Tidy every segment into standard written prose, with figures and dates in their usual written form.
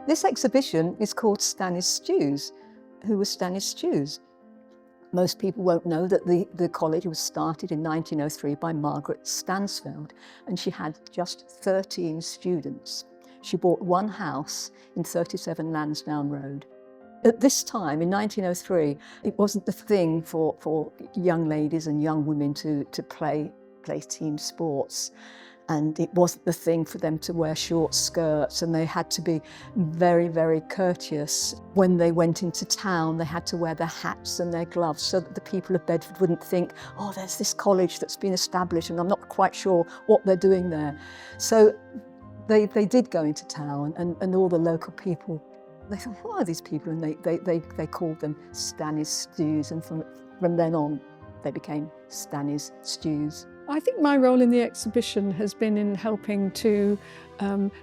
This exhibition is called Stanny's Stews. Who was Stanny Stews? Most people won't know that the college was started in 1903 by Margaret Stansfeld, and she had just 13 students. She bought one house in 37 Lansdowne Road. At this time, in 1903, it wasn't the thing for young ladies and young women to play team sports. And it wasn't the thing for them to wear short skirts, and they had to be very, very courteous. When they went into town, they had to wear their hats and their gloves so that the people of Bedford wouldn't think, oh, there's this college that's been established and I'm not quite sure what they're doing there. So they did go into town, and all the local people, they thought, who are these people? And they called them Stanny's Stews, and from then on, they became Stanny's Stews. I think my role in the exhibition has been in helping to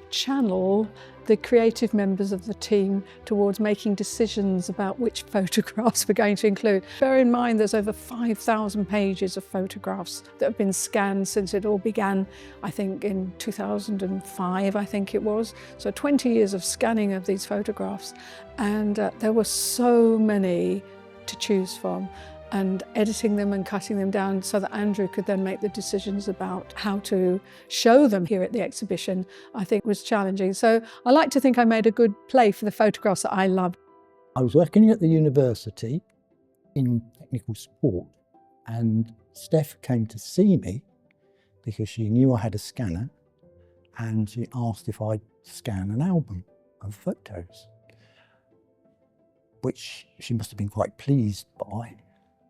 channel the creative members of the team towards making decisions about which photographs we're going to include. Bear in mind there's over 5,000 pages of photographs that have been scanned since it all began, I think in 2005, I think it was. So 20 years of scanning of these photographs, and there were so many to choose from, and editing them and cutting them down so that Andrew could then make the decisions about how to show them here at the exhibition, I think was challenging. So I like to think I made a good play for the photographs that I loved. I was working at the university in technical sport, and Steph came to see me because she knew I had a scanner, and she asked if I'd scan an album of photos, which she must have been quite pleased by.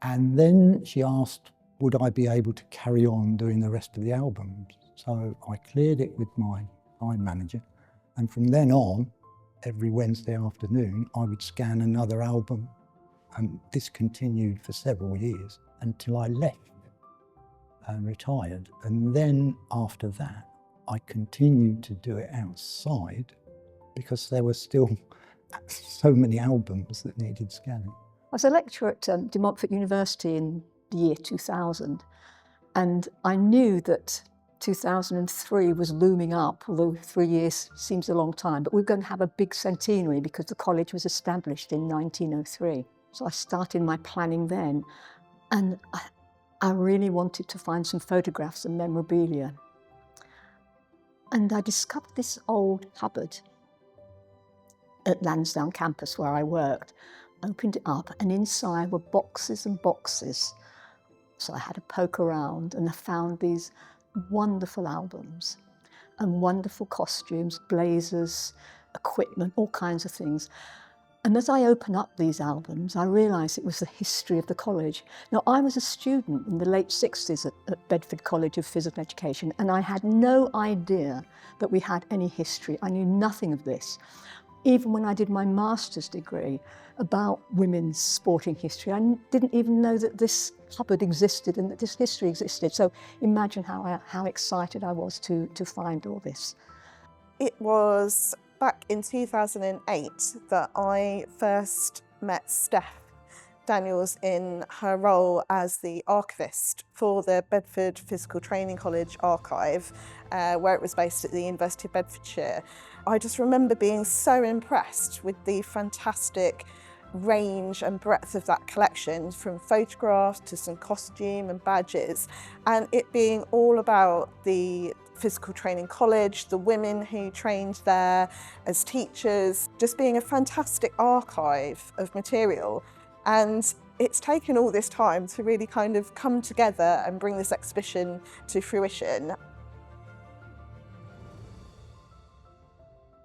And then she asked, would I be able to carry on doing the rest of the albums? So I cleared it with my line manager. And from then on, every Wednesday afternoon, I would scan another album. And this continued for several years until I left and retired. And then after that, I continued to do it outside because there were still so many albums that needed scanning. I was a lecturer at De Montfort University in the year 2000, and I knew that 2003 was looming up, although 3 years seems a long time, but we're going to have a big centenary because the college was established in 1903. So I started my planning then, and I really wanted to find some photographs and memorabilia. And I discovered this old cupboard at Lansdowne campus where I worked. Opened it up, and inside were boxes and boxes. So I had a poke around, and I found these wonderful albums and wonderful costumes, blazers, equipment, all kinds of things. And as I opened up these albums, I realised it was the history of the college. Now, I was a student in the late 60s at Bedford College of Physical Education, and I had no idea that we had any history. I knew nothing of this. Even when I did my master's degree about women's sporting history, I didn't even know that this cupboard existed and that this history existed. So imagine how excited I was to find all this. It was back in 2008 that I first met Steph Daniels in her role as the archivist for the Bedford Physical Training College archive, where it was based at the University of Bedfordshire. I just remember being so impressed with the fantastic range and breadth of that collection, from photographs to some costume and badges, and it being all about the Physical Training College, the women who trained there as teachers, just being a fantastic archive of material. And it's taken all this time to really kind of come together and bring this exhibition to fruition.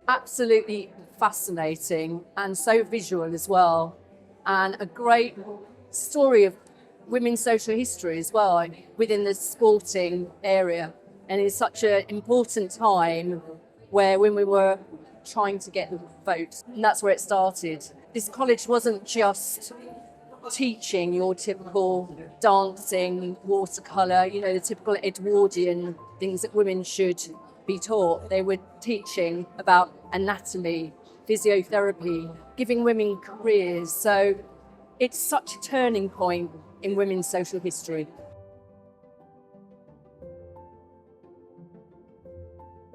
Absolutely fascinating and so visual as well, and a great story of women's social history as well within the sporting area. And it's such an important time where women were trying to get the vote, and that's where it started. This college wasn't just teaching your typical dancing, watercolour, the typical Edwardian things that women should be taught. They were teaching about anatomy, physiotherapy, giving women careers. So it's such a turning point in women's social history.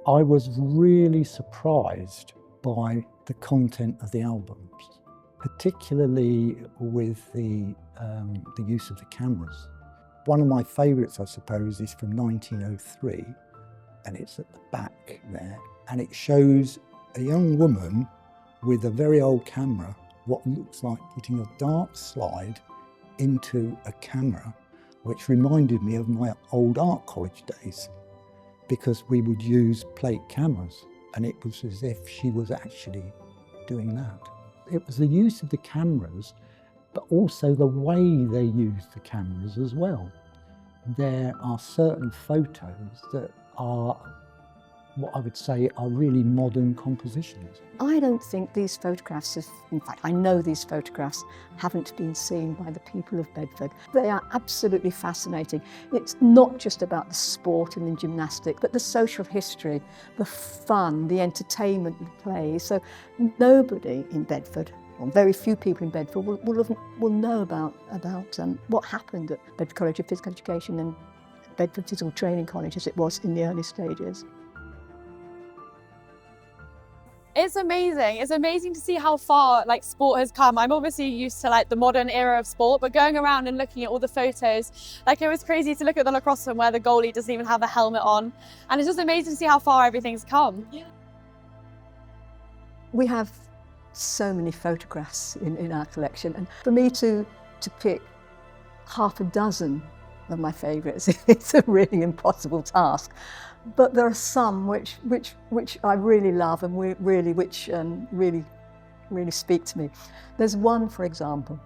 I was really surprised by the content of the albums, particularly with the use of the cameras. One of my favourites, I suppose, is from 1903, and it's at the back there, and it shows a young woman with a very old camera, what looks like putting a dark slide into a camera, which reminded me of my old art college days, because we would use plate cameras, and it was as if she was actually doing that. It was the use of the cameras, but also the way they used the cameras as well. There are certain photos that are what I would say are really modern compositions. I don't think these photographs in fact, I know these photographs haven't been seen by the people of Bedford. They are absolutely fascinating. It's not just about the sport and the gymnastics, but the social history, the fun, the entertainment, the play. So nobody in Bedford, or very few people in Bedford, will know about what happened at Bedford College of Physical Education and Bedford Physical Training College as it was in the early stages. It's amazing. It's amazing to see how far sport has come. I'm obviously used to the modern era of sport, but going around and looking at all the photos, it was crazy to look at the lacrosse one where the goalie doesn't even have a helmet on. And it's just amazing to see how far everything's come. Yeah. We have so many photographs in our collection, and for me to pick half a dozen of my favourites, it's a really impossible task. But there are some which I really love and really speak to me. There's one, for example,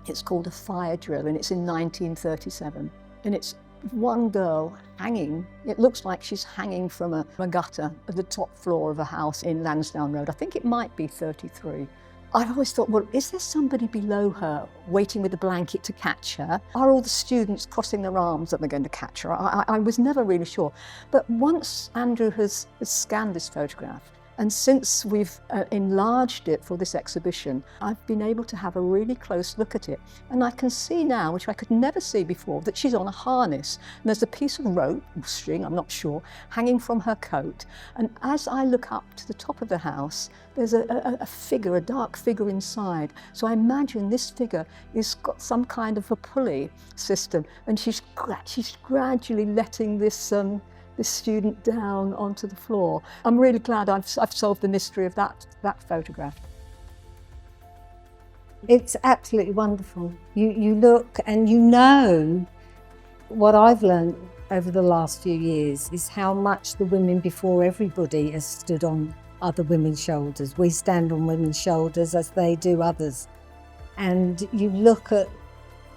it's called A Fire Drill, and it's in 1937. And it's one girl hanging, it looks like she's hanging from a gutter at the top floor of a house in Lansdowne Road. I think it might be 33. I've always thought, well, is there somebody below her waiting with a blanket to catch her? Are all the students crossing their arms that they're going to catch her? I was never really sure. But once Andrew has scanned this photograph, and since we've enlarged it for this exhibition, I've been able to have a really close look at it. And I can see now, which I could never see before, that she's on a harness. And there's a piece of rope, or string, I'm not sure, hanging from her coat. And as I look up to the top of the house, there's a figure, a dark figure inside. So I imagine this figure has got some kind of a pulley system, and she's gradually letting this student down onto the floor. I'm really glad I've solved the mystery of that photograph. It's absolutely wonderful. You look and you know what I've learned over the last few years is how much the women before everybody has stood on other women's shoulders. We stand on women's shoulders as they do others. And you look at,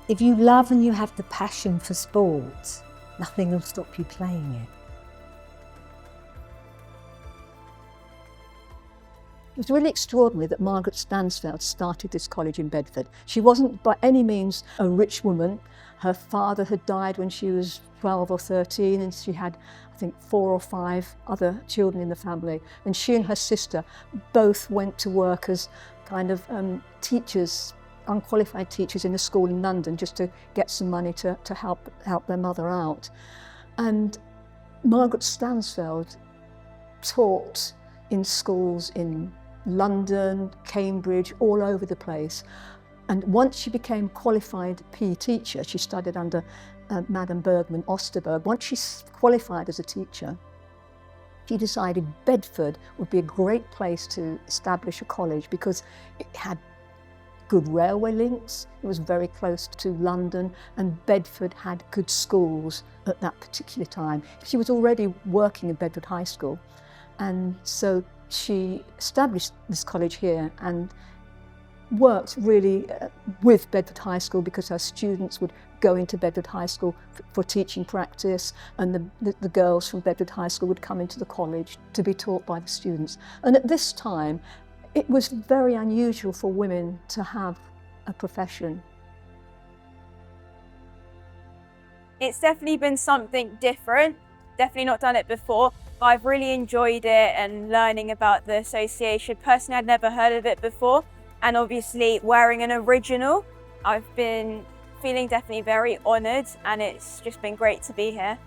if you love and you have the passion for sport, nothing will stop you playing it. It was really extraordinary that Margaret Stansfeld started this college in Bedford. She wasn't by any means a rich woman. Her father had died when she was 12 or 13, and she had, I think, 4 or 5 other children in the family. And she and her sister both went to work as kind of teachers, unqualified teachers in a school in London, just to get some money to help their mother out. And Margaret Stansfeld taught in schools in London, Cambridge, all over the place. And once she became qualified PE teacher, she studied under Madame Bergman Osterberg. Once she's qualified as a teacher, she decided Bedford would be a great place to establish a college because it had good railway links, it was very close to London, and Bedford had good schools at that particular time. She was already working at Bedford High School, and so she established this college here and worked really with Bedford High School because her students would go into Bedford High School for teaching practice, and the girls from Bedford High School would come into the college to be taught by the students. And at this time, it was very unusual for women to have a profession. It's definitely been something different, definitely not done it before, but I've really enjoyed it and learning about the association. Personally, I'd never heard of it before, and obviously wearing an original, I've been feeling definitely very honoured, and it's just been great to be here.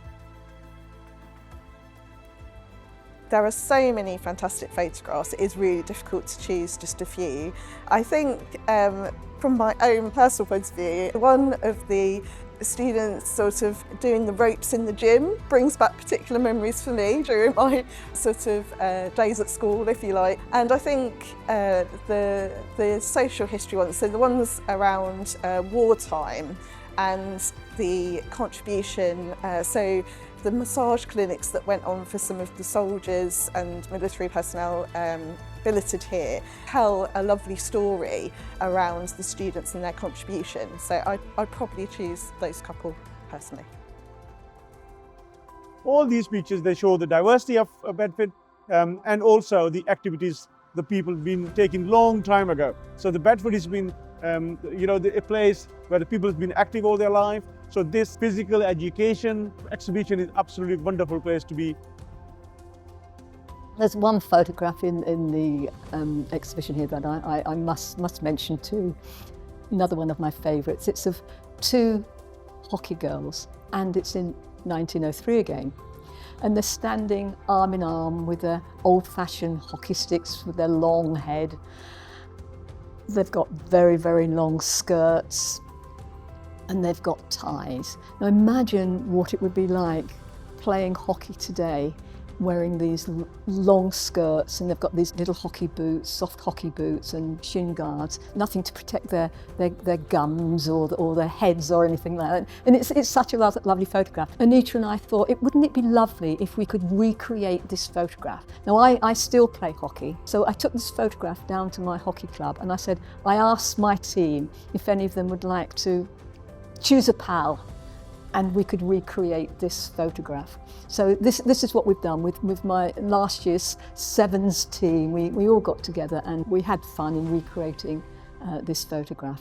There are so many fantastic photographs, it is really difficult to choose just a few. I think from my own personal point of view, one of the students sort of doing the ropes in the gym brings back particular memories for me during my sort of days at school, if you like. And I think the social history ones, so the ones around wartime and the contribution, so the massage clinics that went on for some of the soldiers and military personnel billeted here tell a lovely story around the students and their contribution. So I'd probably choose those couple personally. All these pictures, they show the diversity of Bedford and also the activities the people have been taking long time ago. So the Bedford has been a place where the people have been active all their life. So this physical education exhibition is absolutely wonderful place to be. There's one photograph in the exhibition here that I must mention too. Another one of my favourites. It's of two hockey girls, and it's in 1903 again. And they're standing arm in arm with their old-fashioned hockey sticks with their long head. They've got very, very long skirts, and they've got ties. Now imagine what it would be like playing hockey today, wearing these long skirts, and they've got these little hockey boots, soft hockey boots and shin guards, nothing to protect their gums or their heads or anything like that. And it's such a lovely photograph. Anita and I thought, wouldn't it be lovely if we could recreate this photograph? Now I still play hockey, so I took this photograph down to my hockey club and I asked my team if any of them would like to choose a pal, and we could recreate this photograph. So this is what we've done with my last year's sevens team. We all got together and we had fun in recreating this photograph.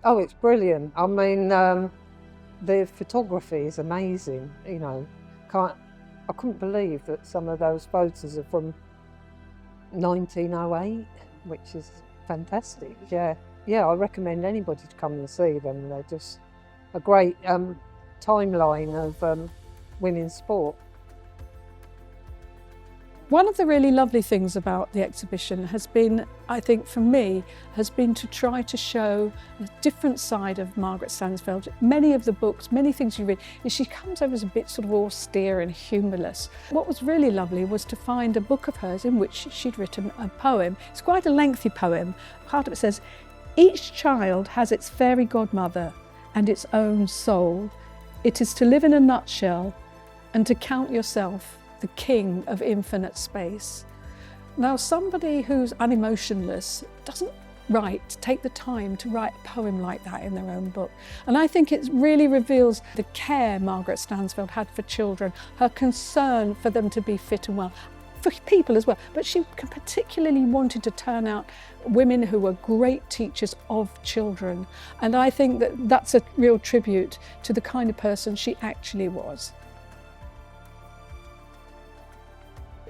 Oh, it's brilliant. I mean, the photography is amazing. You know, I couldn't believe that some of those photos are from 1908, which is fantastic. Yeah, I recommend anybody to come and see them. They're just a great timeline of women's sport. One of the really lovely things about the exhibition has been, I think for me, has been to try to show a different side of Margaret Stansfeld. Many of the books, many things you read, she comes over as a bit sort of austere and humourless. What was really lovely was to find a book of hers in which she'd written a poem. It's quite a lengthy poem. Part of it says, "Each child has its fairy godmother and its own soul. It is to live in a nutshell and to count yourself the king of infinite space." Now, somebody who's unemotionless doesn't take the time to write a poem like that in their own book. And I think it really reveals the care Margaret Stansfeld had for children, her concern for them to be fit and well, for people as well. But she particularly wanted to turn out women who were great teachers of children. And I think that that's a real tribute to the kind of person she actually was.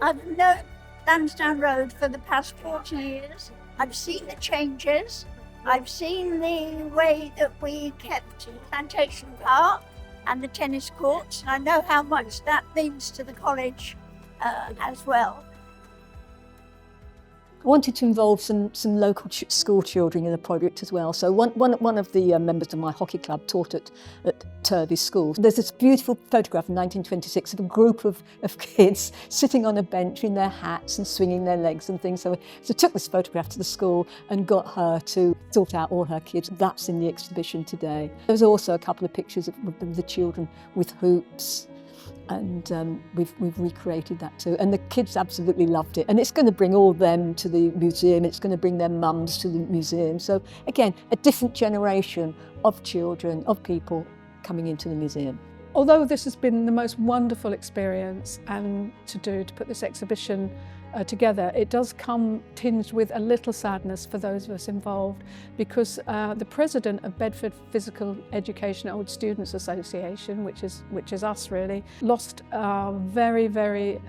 I've known Lansdowne Road for the past 40 years. I've seen the changes. I've seen the way that we kept Plantation Park and the tennis courts. And I know how much that means to the college as well. I wanted to involve some local school children in the project as well. So one of the members of my hockey club taught at Turvey School. There's this beautiful photograph in 1926 of a group of kids sitting on a bench in their hats and swinging their legs and things. So I took this photograph to the school and got her to sort out all her kids. That's in the exhibition today. There's also a couple of pictures of the children with hoops. And we've recreated that too. And the kids absolutely loved it. And it's going to bring all them to the museum. It's going to bring their mums to the museum. So again, a different generation of children, of people coming into the museum. Although this has been the most wonderful experience and to put this exhibition together, it does come tinged with a little sadness for those of us involved, because the president of Bedford Physical Education Old Students Association, which is us really, lost a very, very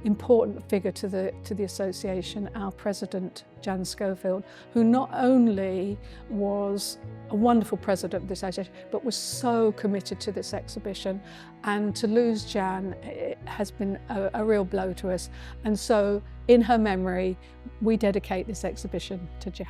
important figure to the association, our president, Jan Schofield, who not only was a wonderful president of this association, but was so committed to this exhibition. And to lose Jan, it has been a real blow to us. And so, in her memory, we dedicate this exhibition to Jan.